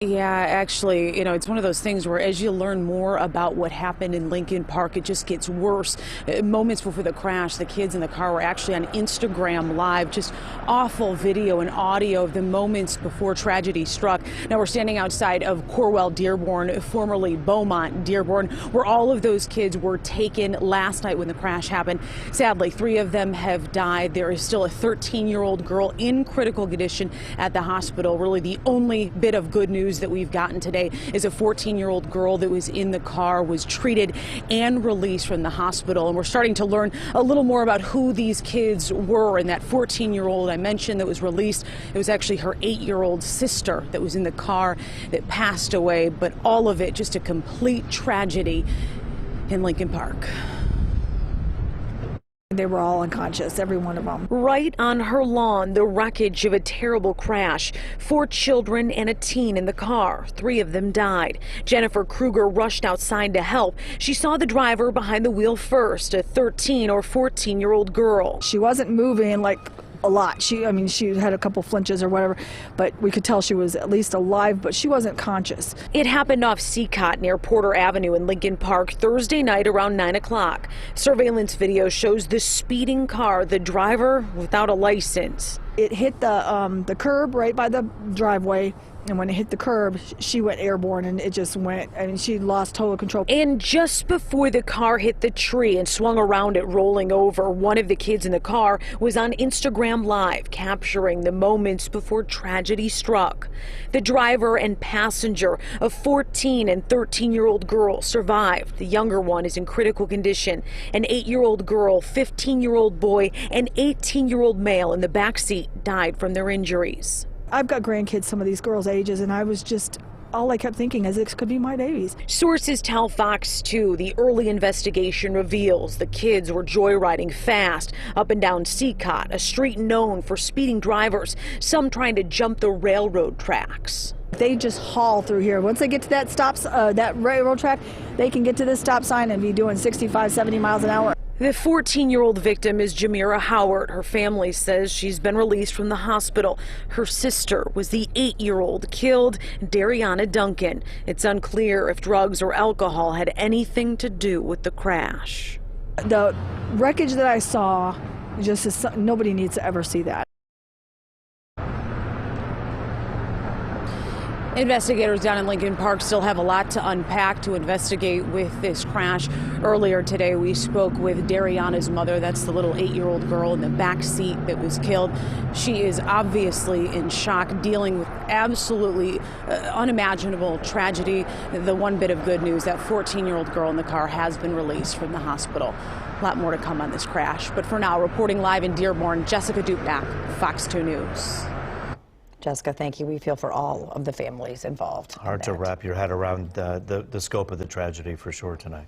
Yeah, actually, it's one of those things where as you learn more about what happened in Lincoln Park, it just gets worse. Moments before the crash, the kids in the car were actually on Instagram Live. Just awful video and audio of the moments before tragedy struck. Now we're standing outside of Corwell Dearborn, formerly Beaumont Dearborn, where all of those kids were taken last night when the crash happened. Sadly, 3 of them have died. There is still a 13-year-old girl in critical condition at the hospital. Really, the only bit of good news that we've gotten today is a 14-year-old girl that was in the car was treated and released from the hospital. And we're starting to learn a little more about who these kids were. And that 14-year-old I mentioned that was released, it was actually her 8-year-old sister that was in the car that passed away. But all of it just a complete tragedy in Lincoln Park. They were all unconscious, every one of them. Right on her lawn, the wreckage of a terrible crash. 4 children and a teen in the car. 3 of them died. Jennifer Kruger rushed outside to help. She saw the driver behind the wheel first, a 13 or 14-year-old girl. She wasn't moving like a lot. She had a couple flinches or whatever, but we could tell she was at least alive, but she wasn't conscious. It happened off Seacott near Porter Avenue in Lincoln Park Thursday night around 9 o'clock. Surveillance video shows the speeding car, the driver without a license. It hit the curb right by the driveway, and when it hit the curb, she went airborne, and it just went, and she lost total control. And just before the car hit the tree and swung around it rolling over, one of the kids in the car was on Instagram Live, capturing the moments before tragedy struck. The driver and passenger, a 14 and 13-year-old girl, survived. The younger one is in critical condition. An 8-year-old girl, 15-year-old boy, and 18-year-old male in the back seat died from their injuries. I've got grandkids some of these girls' ages, and all I kept thinking is this could be my babies. Sources tell Fox 2 the early investigation reveals the kids were joyriding fast up and down Seacott, a street known for speeding drivers, some trying to jump the railroad tracks. They just haul through here. Once they get to that railroad track, they can get to this stop sign and be doing 65, 70 miles an hour. The 14-year-old victim is Jamira Howard. Her family says she's been released from the hospital. Her sister was the 8-year-old killed, Dariana Duncan. It's unclear if drugs or alcohol had anything to do with the crash. The wreckage that I saw, nobody needs to ever see that. Investigators down in Lincoln Park still have a lot to unpack to investigate with this crash. Earlier today, we spoke with Dariana's mother. That's the little 8-year-old girl in the back seat that was killed. She is obviously in shock, dealing with absolutely unimaginable tragedy. The one bit of good news, that 14-year-old girl in the car has been released from the hospital. A lot more to come on this crash. But for now, reporting live in Dearborn, Jessica Dupnack, Fox 2 News. Jessica, thank you. We feel for all of the families involved. Hard to wrap your head around the scope of the tragedy for sure tonight.